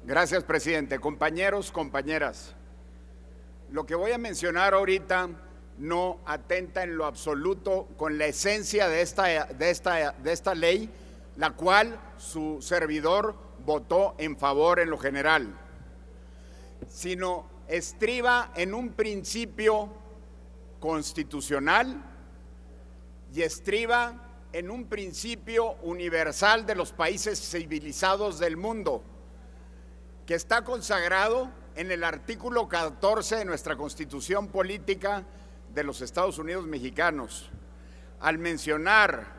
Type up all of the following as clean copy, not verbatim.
Gracias, presidente. Compañeros, compañeras, lo que voy a mencionar ahorita no atenta en lo absoluto con la esencia de esta ley, la cual su servidor votó en favor en lo general, sino estriba en un principio constitucional y estriba en un principio universal de los países civilizados del mundo, que está consagrado en el artículo 14 de nuestra Constitución Política de los Estados Unidos Mexicanos, al mencionar: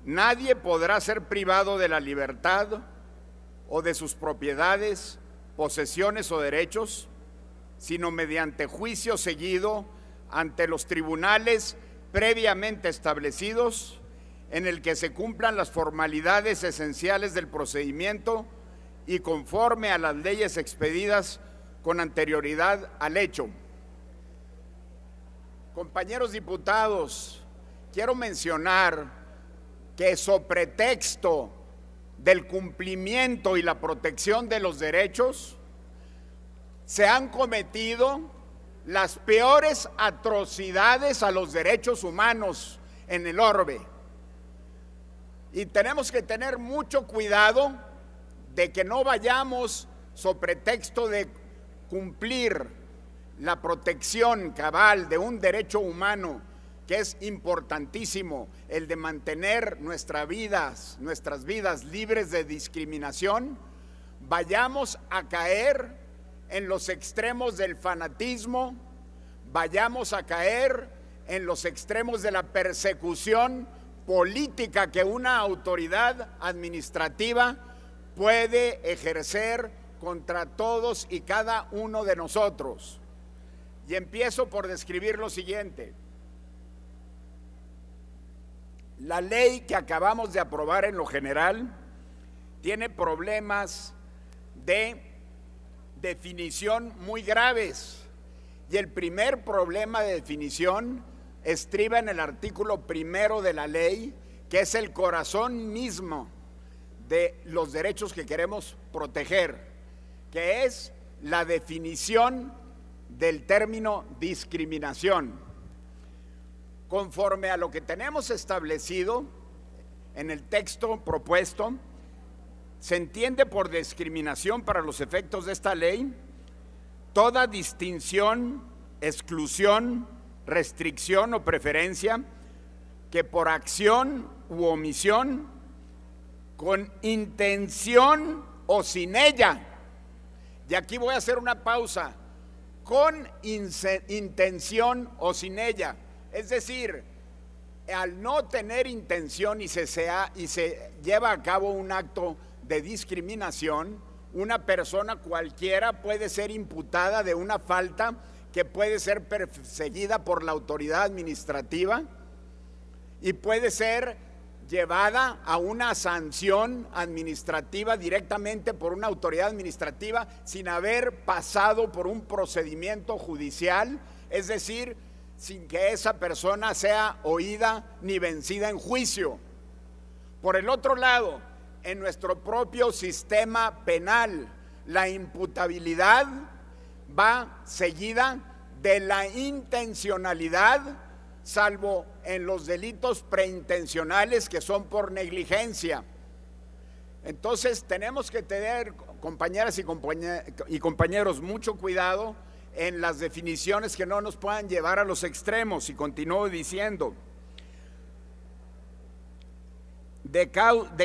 nadie podrá ser privado de la libertad o de sus propiedades, posesiones o derechos, sino mediante juicio seguido ante los tribunales previamente establecidos, en el que se cumplan las formalidades esenciales del procedimiento y conforme a las leyes expedidas con anterioridad al hecho. Compañeros diputados, quiero mencionar que sobre pretexto del cumplimiento y la protección de los derechos, se han cometido las peores atrocidades a los derechos humanos en el orbe. Y tenemos que tener mucho cuidado de que no vayamos sobre pretexto de cumplir la protección cabal de un derecho humano, que es importantísimo, el de mantener nuestras vidas libres de discriminación, vayamos a caer en los extremos del fanatismo, vayamos a caer en los extremos de la persecución política que una autoridad administrativa puede ejercer contra todos y cada uno de nosotros. Y empiezo por describir lo siguiente. La ley que acabamos de aprobar en lo general tiene problemas de definición muy graves. Y el primer problema de definición estriba en el artículo 1 de la ley, que es el corazón mismo de los derechos que queremos proteger, que es la definición del término discriminación. Conforme a lo que tenemos establecido en el texto propuesto, se entiende por discriminación para los efectos de esta ley toda distinción, exclusión, restricción o preferencia que por acción u omisión, con intención o sin ella, y aquí voy a hacer una pausa, con intención o sin ella, es decir, al no tener intención y se lleva a cabo un acto de discriminación, una persona cualquiera puede ser imputada de una falta que puede ser perseguida por la autoridad administrativa y puede ser llevada a una sanción administrativa directamente por una autoridad administrativa sin haber pasado por un procedimiento judicial, es decir, sin que esa persona sea oída ni vencida en juicio. Por el otro lado, en nuestro propio sistema penal, la imputabilidad va seguida de la intencionalidad, salvo en los delitos preintencionales que son por negligencia. Entonces tenemos que tener, compañeras y compañeros, mucho cuidado en las definiciones que no nos puedan llevar a los extremos. Y continúo diciendo: de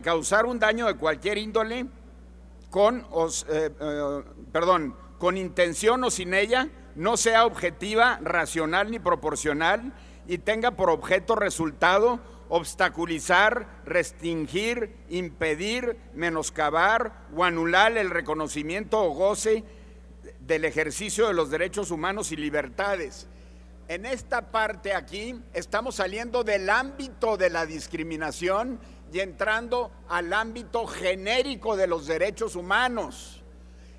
causar un daño de cualquier índole con intención o sin ella, no sea objetiva, racional ni proporcional y tenga por objeto resultado obstaculizar, restringir, impedir, menoscabar o anular el reconocimiento o goce del ejercicio de los derechos humanos y libertades. En esta parte aquí estamos saliendo del ámbito de la discriminación y entrando al ámbito genérico de los derechos humanos.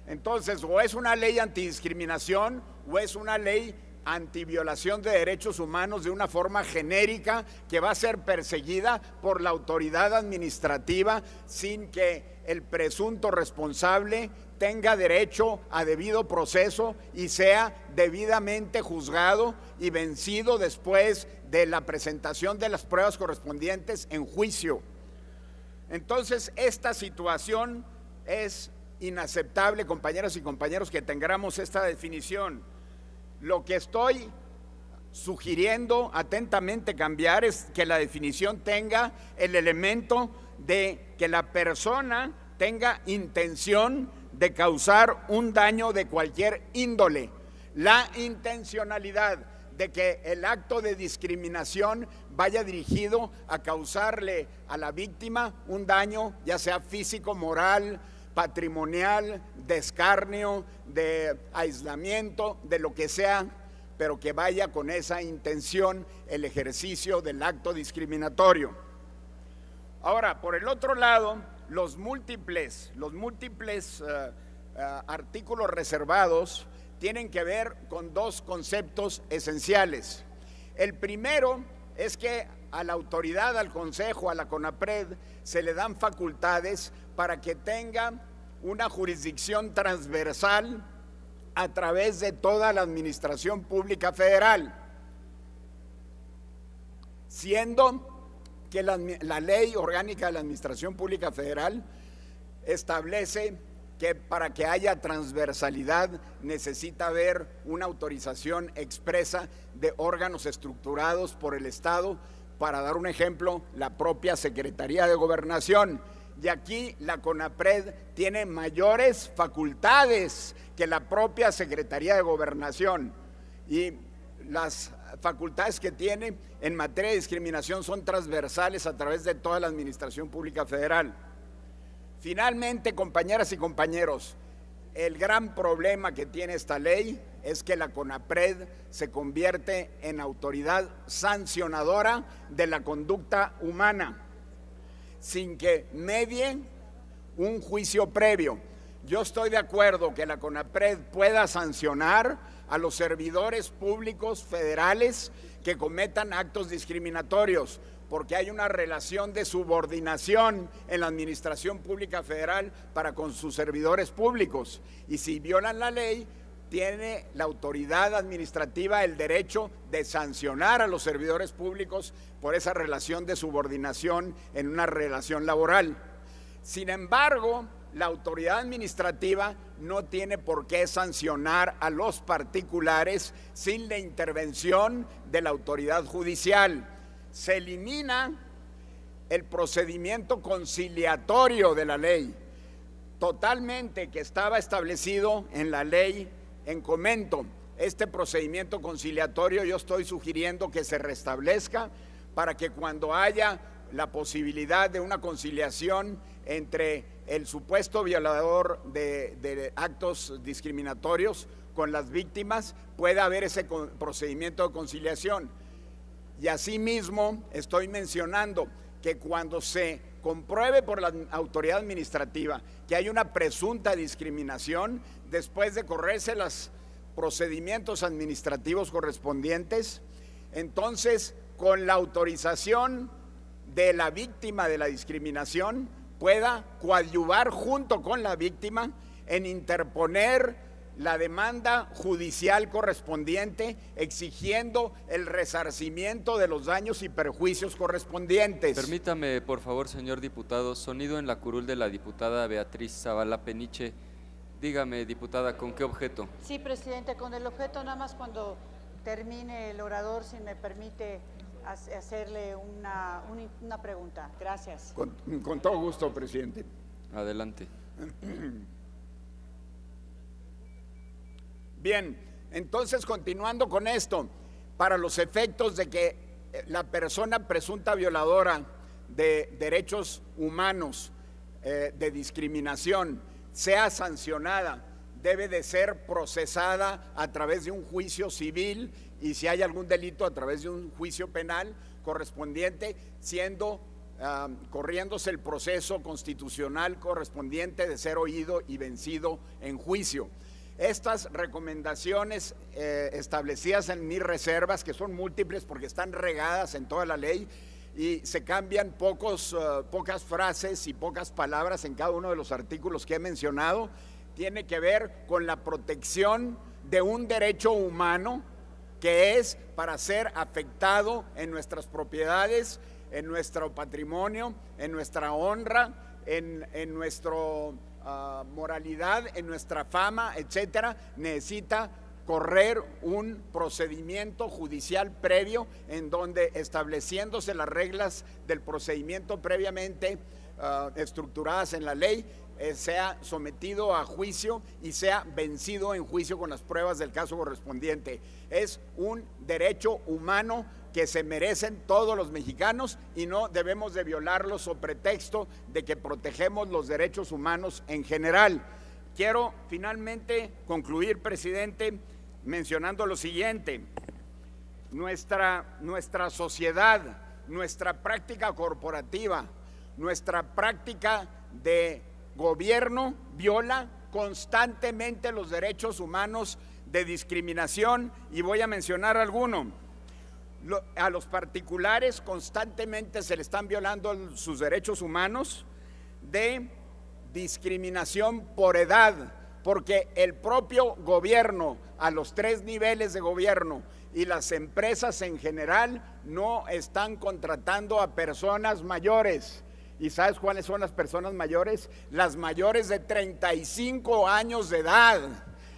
Entonces, o es una ley antidiscriminación o es una ley antiviolación de derechos humanos de una forma genérica que va a ser perseguida por la autoridad administrativa sin que el presunto responsable tenga derecho a debido proceso y sea debidamente juzgado y vencido después de la presentación de las pruebas correspondientes en juicio. Entonces, esta situación es inaceptable, compañeras y compañeros, que tengamos esta definición. Lo que estoy sugiriendo atentamente cambiar es que la definición tenga el elemento de que la persona tenga intención de causar un daño de cualquier índole. La intencionalidad de que el acto de discriminación vaya dirigido a causarle a la víctima un daño, ya sea físico, moral, patrimonial, de escarnio, de aislamiento, de lo que sea, pero que vaya con esa intención el ejercicio del acto discriminatorio. Ahora, por el otro lado, los múltiples artículos reservados tienen que ver con dos conceptos esenciales. El primero es que a la autoridad, al Consejo, a la CONAPRED, se le dan facultades para que tenga una jurisdicción transversal a través de toda la administración pública federal, siendo que la Ley Orgánica de la Administración Pública Federal establece que para que haya transversalidad necesita haber una autorización expresa de órganos estructurados por el Estado. Para dar un ejemplo, la propia Secretaría de Gobernación. Y aquí la CONAPRED tiene mayores facultades que la propia Secretaría de Gobernación. Y las facultades que tiene en materia de discriminación son transversales a través de toda la Administración Pública Federal. Finalmente, compañeras y compañeros, el gran problema que tiene esta ley es que la CONAPRED se convierte en autoridad sancionadora de la conducta humana, sin que medie un juicio previo. Yo estoy de acuerdo que la CONAPRED pueda sancionar a los servidores públicos federales que cometan actos discriminatorios, porque hay una relación de subordinación en la Administración Pública Federal para con sus servidores públicos. Y si violan la ley, tiene la autoridad administrativa el derecho de sancionar a los servidores públicos por esa relación de subordinación en una relación laboral. Sin embargo, la autoridad administrativa no tiene por qué sancionar a los particulares sin la intervención de la autoridad judicial. Se elimina el procedimiento conciliatorio de la ley, totalmente, que estaba establecido en la ley en comento. Este procedimiento conciliatorio yo estoy sugiriendo que se restablezca para que cuando haya la posibilidad de una conciliación entre el supuesto violador de actos discriminatorios con las víctimas, pueda haber ese procedimiento de conciliación. Y asimismo estoy mencionando que cuando se compruebe por la autoridad administrativa que hay una presunta discriminación, después de correrse los procedimientos administrativos correspondientes, entonces con la autorización de la víctima de la discriminación pueda coadyuvar junto con la víctima en interponer la demanda judicial correspondiente, exigiendo el resarcimiento de los daños y perjuicios correspondientes. Permítame, por favor, señor diputado, sonido en la curul de la diputada Beatriz Zavala Peniche. Dígame, diputada, ¿con qué objeto? Sí, presidente, con el objeto, nada más cuando termine el orador, si me permite hacerle una pregunta. Gracias. Con todo gusto, presidente. Adelante. Bien, entonces continuando con esto, para los efectos de que la persona presunta violadora de derechos humanos, de discriminación, sea sancionada, debe de ser procesada a través de un juicio civil y si hay algún delito a través de un juicio penal correspondiente, corriéndose el proceso constitucional correspondiente de ser oído y vencido en juicio. Estas recomendaciones establecidas en mis reservas, que son múltiples porque están regadas en toda la ley y se cambian pocas frases y pocas palabras en cada uno de los artículos que he mencionado, tiene que ver con la protección de un derecho humano que es para ser afectado en nuestras propiedades, en nuestro patrimonio, en nuestra honra, en nuestra moralidad, en nuestra fama, etcétera. Necesita correr un procedimiento judicial previo en donde, estableciéndose las reglas del procedimiento previamente estructuradas en la ley, sea sometido a juicio y sea vencido en juicio con las pruebas del caso correspondiente. Es un derecho humano que se merecen todos los mexicanos y no debemos de violarlo sobre pretexto de que protegemos los derechos humanos en general. Quiero finalmente concluir, presidente, mencionando lo siguiente: nuestra sociedad, nuestra práctica corporativa, nuestra práctica de gobierno viola constantemente los derechos humanos de discriminación, y voy a mencionar alguno. A los particulares constantemente se le están violando sus derechos humanos de discriminación por edad, porque el propio gobierno, a los 3 niveles de gobierno y las empresas en general, no están contratando a personas mayores. ¿Y sabes cuáles son las personas mayores? Las mayores de 35 años de edad.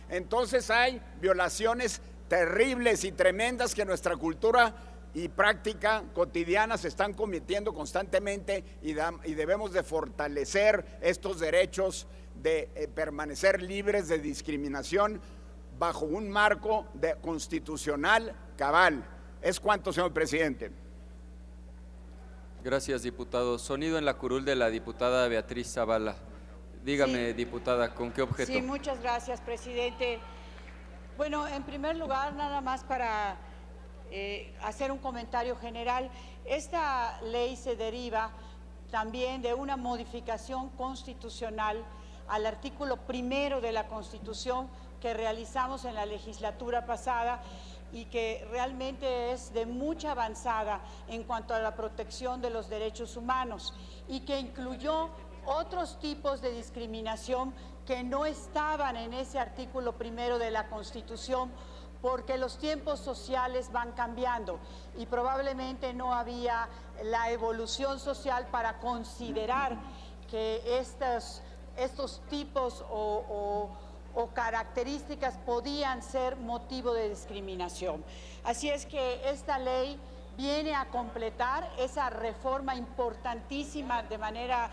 Entonces hay violaciones terribles y tremendas que nuestra cultura y práctica cotidiana se están cometiendo constantemente, y debemos de fortalecer estos derechos de permanecer libres de discriminación bajo un marco constitucional cabal. Es cuanto, señor presidente. Gracias, diputado. Sonido en la curul de la diputada Beatriz Zavala. Dígame, sí, diputada, ¿con qué objeto? Sí, muchas gracias, presidente. Bueno, en primer lugar, nada más para hacer un comentario general. Esta ley se deriva también de una modificación constitucional al artículo 1 de la Constitución que realizamos en la legislatura pasada, y que realmente es de mucha avanzada en cuanto a la protección de los derechos humanos, y que incluyó otros tipos de discriminación que no estaban en ese artículo 1 de la Constitución, porque los tiempos sociales van cambiando y probablemente no había la evolución social para considerar que estos tipos o características podían ser motivo de discriminación. Así es que esta ley viene a completar esa reforma importantísima de manera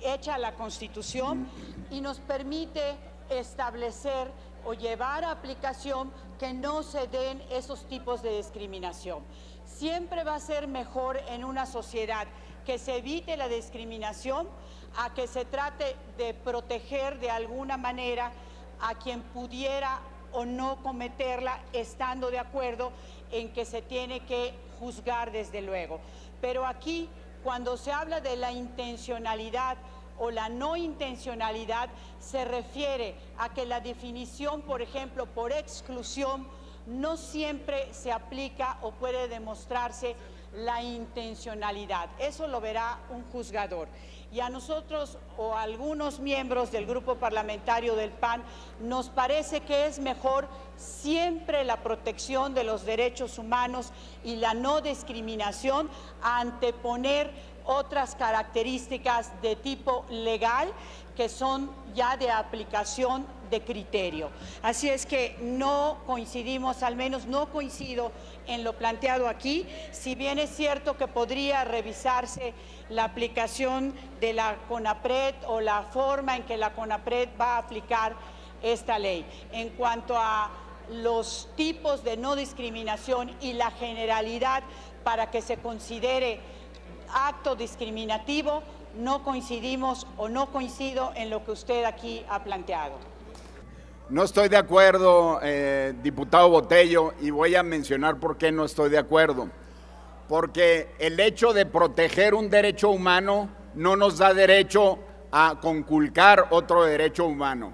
hecha a la Constitución, y nos permite establecer o llevar a aplicación que no se den esos tipos de discriminación. Siempre va a ser mejor en una sociedad que se evite la discriminación a que se trate de proteger de alguna manera a quien pudiera o no cometerla, estando de acuerdo en que se tiene que juzgar desde luego. Pero aquí, cuando se habla de la intencionalidad o la no intencionalidad, se refiere a que la definición, por ejemplo, por exclusión, no siempre se aplica o puede demostrarse la intencionalidad. Eso lo verá un juzgador. Y a nosotros o a algunos miembros del grupo parlamentario del PAN nos parece que es mejor siempre la protección de los derechos humanos y la no discriminación a anteponer otras características de tipo legal que son ya de aplicación de criterio. Así es que no coincidimos, al menos no coincido en lo planteado aquí, si bien es cierto que podría revisarse la aplicación de la CONAPRED o la forma en que la CONAPRED va a aplicar esta ley. En cuanto a los tipos de no discriminación y la generalidad para que se considere acto discriminativo, no coincidimos o no coincido en lo que usted aquí ha planteado. No estoy de acuerdo, diputado Botello, y voy a mencionar por qué no estoy de acuerdo. Porque el hecho de proteger un derecho humano no nos da derecho a conculcar otro derecho humano.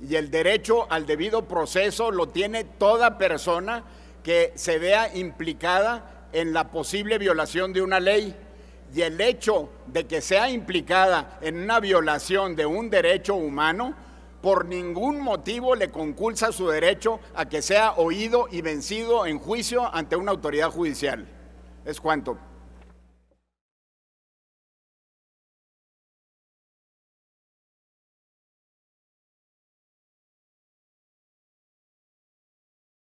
y el derecho al debido proceso lo tiene toda persona que se vea implicada en la posible violación de una ley. Y el hecho de que sea implicada en una violación de un derecho humano, por ningún motivo le conculca su derecho a que sea oído y vencido en juicio ante una autoridad judicial. Es cuanto.